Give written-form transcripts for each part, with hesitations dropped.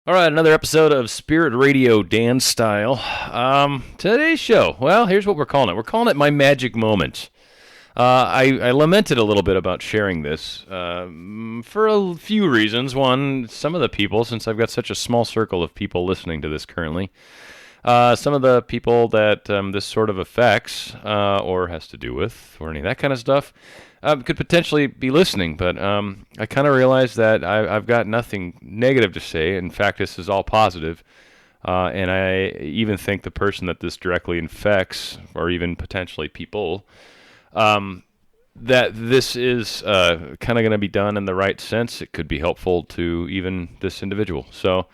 All right, another episode of Spirit Radio Dan Style. Today's show, well, here's what we're calling it. We're calling it My Magic Moment. I lamented a little bit about sharing this for a few reasons. One, some of the people, since I've got such a small circle of people listening to this currently, some of the people that this sort of affects or has to do with or any of that kind of stuff could potentially be listening, but I kind of realized that I've got nothing negative to say. In fact, this is all positive. And I even think the person that this directly infects, or even potentially people, that this is kind of going to be done in the right sense. It could be helpful to even this individual. So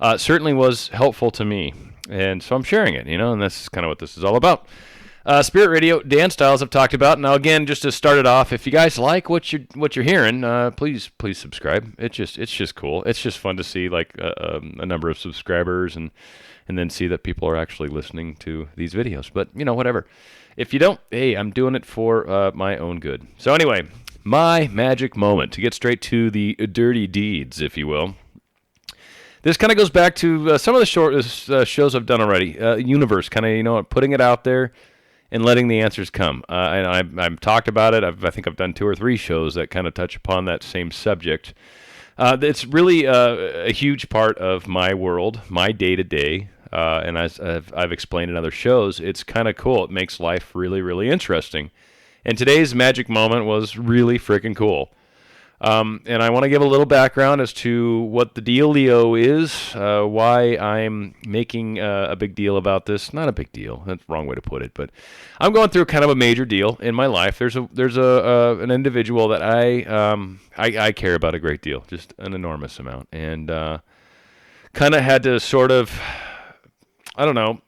it certainly was helpful to me. And so I'm sharing it, and that's kind of what this is all about. Spirit Radio, Dan Styles I've talked about. Now again, just to start it off, if you guys like what you're hearing, please subscribe. It's just cool. It's just fun to see like a number of subscribers and then see that people are actually listening to these videos. But whatever. If you don't, hey, I'm doing it for my own good. So anyway, my magic moment, to get straight to the dirty deeds, if you will. This kind of goes back to some of the short shows I've done already. Universe, kind of, putting it out there and letting the answers come. And I've talked about it. I think I've done 2 or 3 shows that kind of touch upon that same subject. It's really a huge part of my world, my day-to-day. And as I've explained in other shows, it's kind of cool. It makes life really, really interesting. And today's magic moment was really freaking cool. And I want to give a little background as to what the dealio is, why I'm making a big deal about this. Not a big deal. That's the wrong way to put it. But I'm going through kind of a major deal in my life. There's an individual that I care about a great deal, just an enormous amount, and kind of had to sort of, I don't know,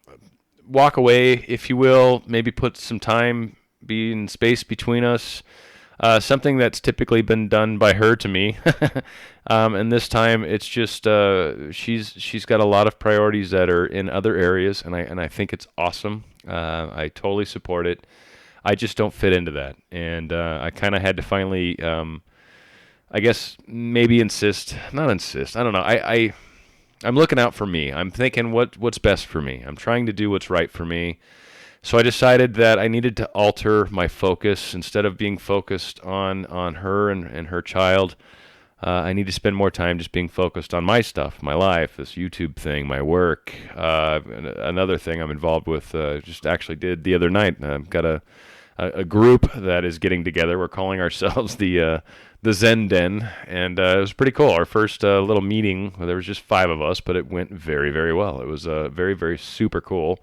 walk away, if you will, maybe put some time, be in space between us. Something that's typically been done by her to me, and this time it's just she's got a lot of priorities that are in other areas, and I think it's awesome. I totally support it. I just don't fit into that, and I kind of had to finally, I guess maybe not insist. I don't know. I'm looking out for me. I'm thinking what's best for me. I'm trying to do what's right for me. So I decided that I needed to alter my focus. Instead of being focused on her and her child, I need to spend more time just being focused on my stuff, my life, this YouTube thing, my work. Another thing I'm involved with, just actually did the other night. I've got a group that is getting together. We're calling ourselves the Zen Den, and it was pretty cool. Our first little meeting, there was just 5 of us, but it went very, very well. It was very, very super cool.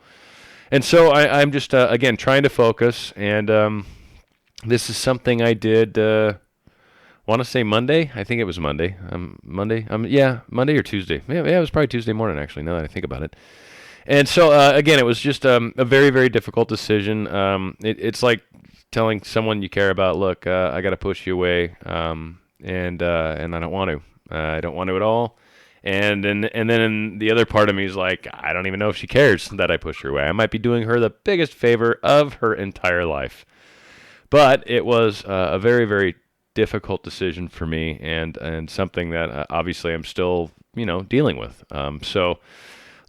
And so I'm just, again, trying to focus, and this is something I did, want to say Monday? I think it was Monday. Monday or Tuesday. Yeah, it was probably Tuesday morning, actually, now that I think about it. And so, again, it was just a very, very difficult decision. It's like telling someone you care about, look, I got to push you away, and I don't want to. I don't want to at all. And then the other part of me is like, I don't even know if she cares that I push her away. I might be doing her the biggest favor of her entire life. But it was a very, very difficult decision for me, and something that obviously I'm still, dealing with. So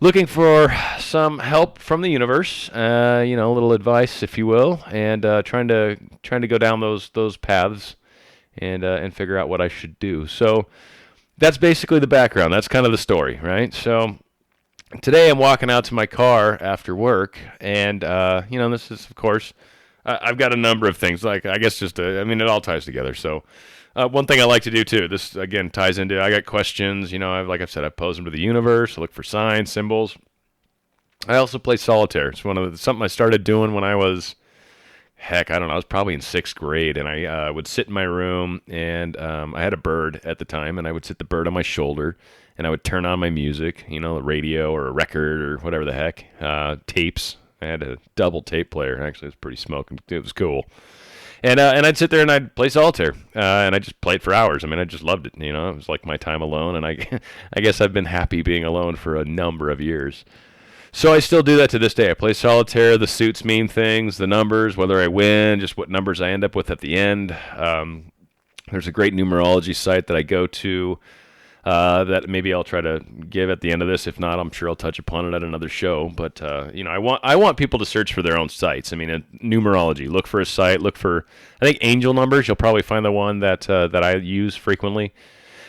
looking for some help from the universe, a little advice, if you will, and trying to go down those paths and figure out what I should do. So that's basically the background. That's kind of the story, right? So today I'm walking out to my car after work, and, this is, of course, I've got a number of things. Like, I guess it all ties together. So one thing I like to do, too, this, again, ties into, I got questions. Like I've said, I pose them to the universe. I look for signs, symbols. I also play solitaire. It's something I started doing when I was, I don't know, I was probably in 6th grade, and I would sit in my room, and I had a bird at the time, and I would sit the bird on my shoulder, and I would turn on my music, the radio or a record or whatever the heck, tapes. I had a double tape player. Actually, it was pretty smoking. It was cool. And I'd sit there and I'd play solitaire, and I just played for hours. I just loved it. It was like my time alone, and I guess I've been happy being alone for a number of years. So I still do that to this day. I play solitaire. The suits mean things, the numbers, whether I win, just what numbers I end up with at the end. There's a great numerology site that I go to that maybe I'll try to give at the end of this. If not, I'm sure I'll touch upon it at another show. But I want people to search for their own sites. I mean, numerology. Look for a site. Look for, I think, angel numbers. You'll probably find the one that I use frequently.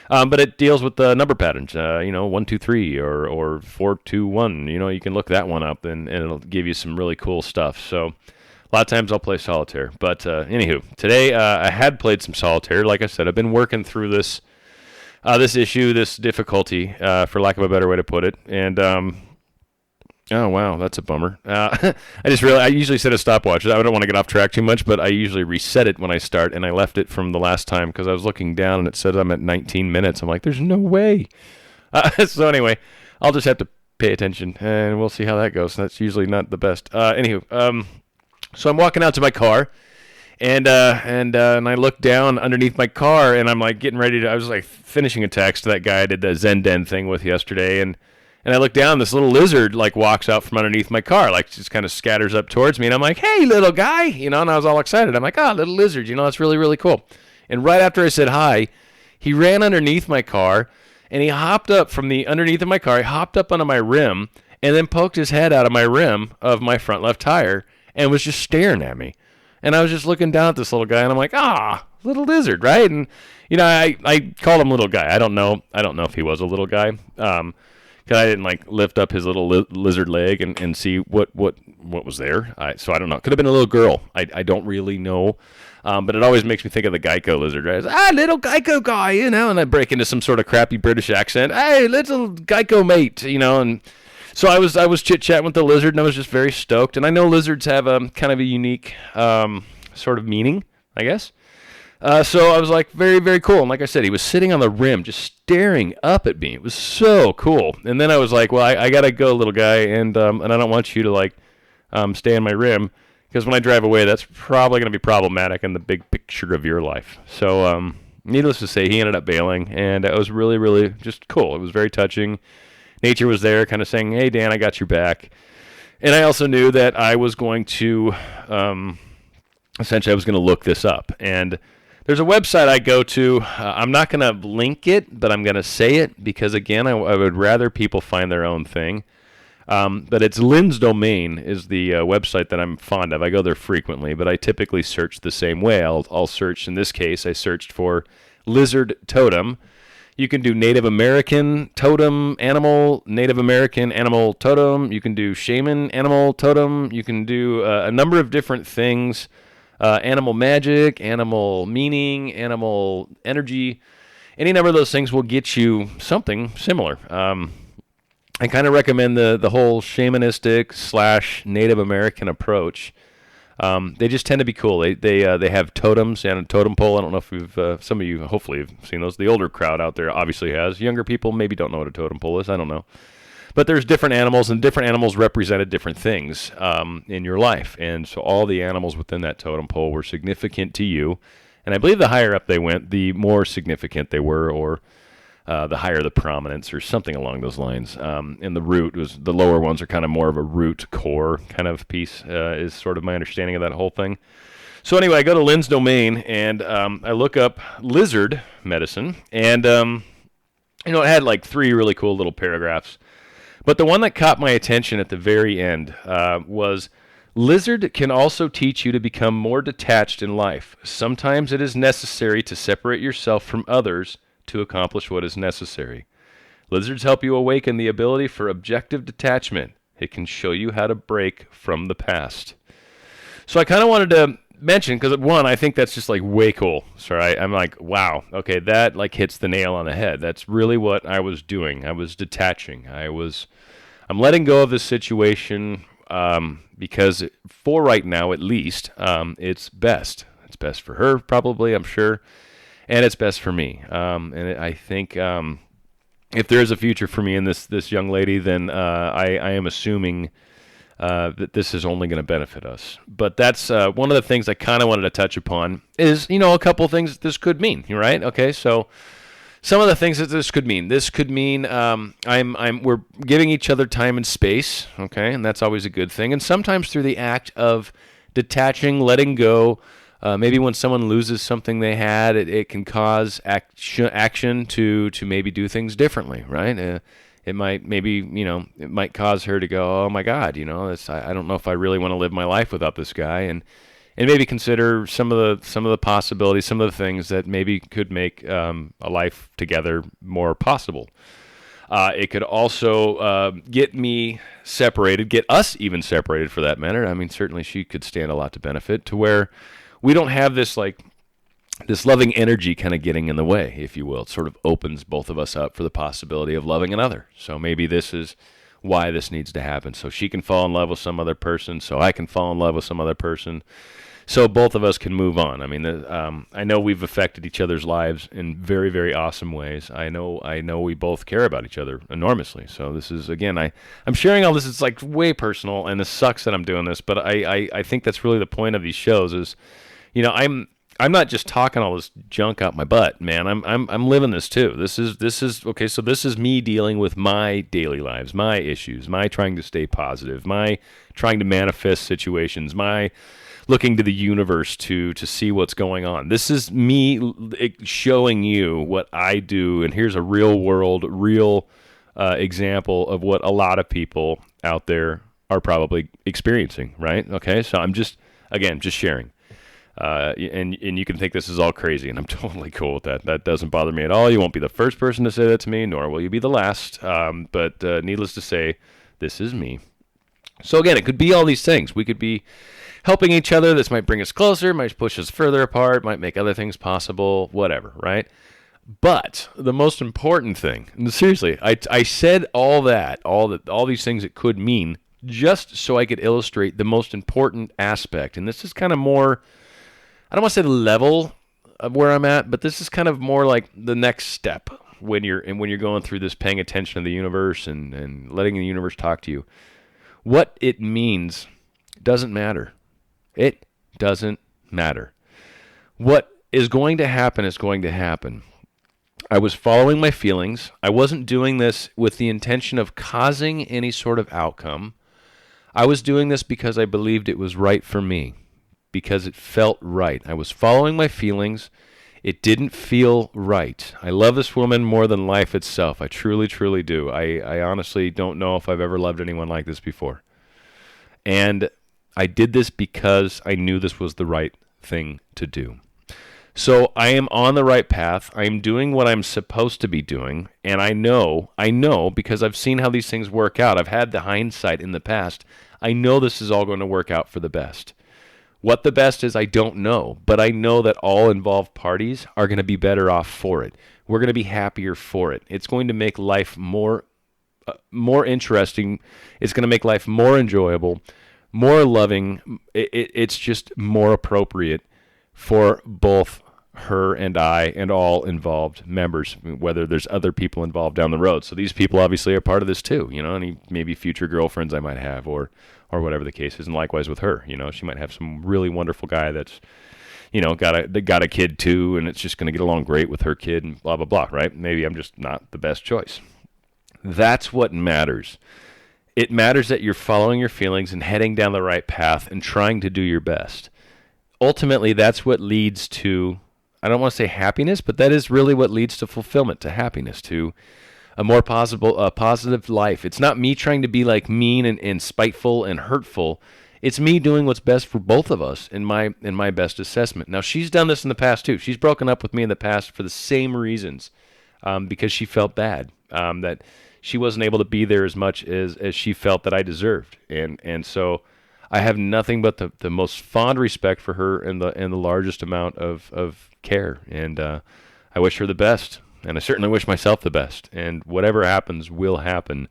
But it deals with the number patterns. 1, 2, 3 or 4, 2, 1. You can look that one up and it'll give you some really cool stuff. So a lot of times I'll play solitaire. But anywho, today I had played some solitaire. Like I said, I've been working through this issue, this difficulty, for lack of a better way to put it. And oh wow, that's a bummer. I usually set a stopwatch. I don't want to get off track too much, but I usually reset it when I start, and I left it from the last time because I was looking down and it said I'm at 19 minutes. I'm like, there's no way. So anyway, I'll just have to pay attention, and we'll see how that goes. That's usually not the best. So I'm walking out to my car, and I look down underneath my car, and I'm like getting ready to. I was like finishing a text to that guy I did the Zen Den thing with yesterday, and I look down. This little lizard like walks out from underneath my car, like just kind of scatters up towards me, and I'm like, "Hey, little guy," and I was all excited. I'm like, "Oh, little lizard, that's really really cool." And right after I said hi, he ran underneath my car, and he hopped up from the underneath of my car. He hopped up onto my rim, and then poked his head out of my rim of my front left tire, and was just staring at me. And I was just looking down at this little guy, and I'm like, little lizard, right? And I called him little guy. I don't know if he was a little guy, because I didn't like lift up his little lizard leg and see what was there. So I don't know. Could have been a little girl. I don't really know. But it always makes me think of the Geico lizard, right? Little Geico guy, and I break into some sort of crappy British accent. Hey, little Geico mate, and. So I was chit-chatting with the lizard, and I was just very stoked. And I know lizards have a kind of a unique sort of meaning, I guess. So I was like, very, very cool. And like I said, he was sitting on the rim, just staring up at me. It was so cool. And then I was like, well, I got to go, little guy, and I don't want you to, stay on my rim, because when I drive away, that's probably going to be problematic in the big picture of your life. So needless to say, he ended up bailing, and it was really, really just cool. It was very touching. Nature was there kind of saying, hey, Dan, I got your back. And I also knew that I was going to, essentially, I was going to look this up. And there's a website I go to. I'm not going to link it, but I'm going to say it because, again, I would rather people find their own thing. But it's Lynn's Domain is the website that I'm fond of. I go there frequently, but I typically search the same way. I'll search, in this case, I searched for lizard totem. You can do Native American totem animal, Native American animal totem. You can do shaman animal totem. You can do a number of different things, animal magic, animal meaning, animal energy. Any number of those things will get you something similar. I kind of recommend the whole shamanistic / Native American approach. They just tend to be cool. They have totems and a totem pole. I don't know if we've some of you hopefully have seen those. The older crowd out there obviously has. Younger people maybe don't know what a totem pole is. I don't know. But there's different animals, and different animals represented different things in your life. And so all the animals within that totem pole were significant to you. And I believe the higher up they went, the more significant they were, or the higher the prominence, or something along those lines. And the root was, the lower ones are kind of more of a root core kind of piece, is sort of my understanding of that whole thing. So anyway, I go to Lynn's Domain, and I look up lizard medicine, and it had like 3 really cool little paragraphs. But the one that caught my attention at the very end was, lizard can also teach you to become more detached in life. Sometimes it is necessary to separate yourself from others to accomplish what is necessary. Lizards help you awaken the ability for objective detachment. It can show you how to break from the past. So I kind of wanted to mention, because one, I think that's just like way cool. So I'm like, wow, okay, that like hits the nail on the head. That's really what I was doing. I was detaching. I'm letting go of this situation because for right now, at least, it's best. It's best for her, probably, I'm sure. And it's best for me. I think if there is a future for me and this young lady, then I am assuming that this is only going to benefit us. But that's one of the things I kind of wanted to touch upon is, a couple of things this could mean, right? Okay, so some of the things that this could mean. This could mean we're giving each other time and space, okay, and that's always a good thing. And sometimes through the act of detaching, letting go, Maybe when someone loses something they had, it can cause action to maybe do things differently, right? It might cause her to go, oh my God, I don't know if I really want to live my life without this guy, and maybe consider some of the possibilities, some of the things that maybe could make a life together more possible. It could also get me separated, get us even separated for that matter. I mean, certainly she could stand a lot to benefit to where we don't have this loving energy kind of getting in the way, if you will. It sort of opens both of us up for the possibility of loving another. So maybe this is why this needs to happen. So she can fall in love with some other person, so I can fall in love with some other person, so both of us can move on. I mean, I know we've affected each other's lives in very, very awesome ways. I know we both care about each other enormously. So this is, again, I'm sharing all this. It's like way personal, and this sucks that I'm doing this, but I think that's really the point of these shows is, I'm not just talking all this junk out my butt, man. I'm living this too. This is okay. So this is me dealing with my daily lives, my issues, my trying to stay positive, my trying to manifest situations, my looking to the universe to see what's going on. This is me showing you what I do, and here's a real world, real example of what a lot of people out there are probably experiencing, right? Okay, so I'm just sharing. And you can think this is all crazy, and I'm totally cool with that. That doesn't bother me at all. You won't be the first person to say that to me, nor will you be the last. But needless to say, this is me. So again, it could be all these things. We could be helping each other. This might bring us closer, might push us further apart, might make other things possible, whatever, right? But the most important thing, and seriously, I said all these things it could mean just so I could illustrate the most important aspect. And this is kind of more, I don't want to say the level of where I'm at, but this is kind of more like the next step when you're going through this, paying attention to the universe and letting the universe talk to you. What it means doesn't matter. It doesn't matter. What is going to happen is going to happen. I was following my feelings. I wasn't doing this with the intention of causing any sort of outcome. I was doing this because I believed it was right for me, because it felt right. I was following my feelings. It didn't feel right. I love this woman more than life itself. I truly, truly do. I honestly don't know if I've ever loved anyone like this before. And I did this because I knew this was the right thing to do. So I am on the right path. I am doing what I'm supposed to be doing. And I know because I've seen how these things work out. I've had the hindsight in the past. I know this is all going to work out for the best. What the best is, I don't know. But I know that all involved parties are going to be better off for it. We're going to be happier for it. It's going to make life more interesting. It's going to make life more enjoyable, more loving. It's just more appropriate for both her and I and all involved members, whether there's other people involved down the road. So these people obviously are part of this too, any maybe future girlfriends I might have or whatever the case is. And likewise with her, she might have some really wonderful guy that's, got a kid too, and it's just going to get along great with her kid and blah, blah, blah, right? Maybe I'm just not the best choice. That's what matters. It matters that you're following your feelings and heading down the right path and trying to do your best. Ultimately, that's what leads to, I don't want to say happiness, but that is really what leads to fulfillment, to happiness, to a more positive life. It's not me trying to be like mean and spiteful and hurtful. It's me doing what's best for both of us in my best assessment. Now, she's done this in the past too. She's broken up with me in the past for the same reasons, because she felt bad, that she wasn't able to be there as much as she felt that I deserved. And so I have nothing but the most fond respect for her and the largest amount of care. And I wish her the best. And I certainly wish myself the best. And whatever happens will happen.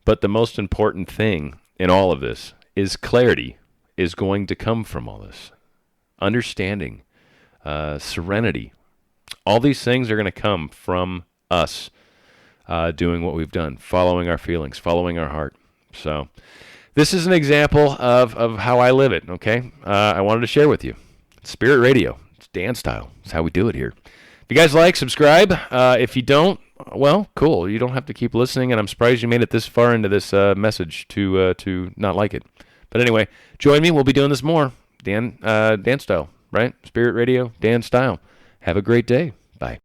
But the most important thing in all of this is clarity is going to come from all this. Understanding, serenity. All these things are going to come from us doing what we've done, following our feelings, following our heart. So this is an example of how I live it, okay? I wanted to share with you. Spirit Radio. It's Dan style. It's how we do it here. If you guys like, subscribe. If you don't, well, cool. You don't have to keep listening, and I'm surprised you made it this far into this message to not like it. But anyway, join me. We'll be doing this more. Dan style. right? Spirit Radio, Dan Style. Have a great day. Bye.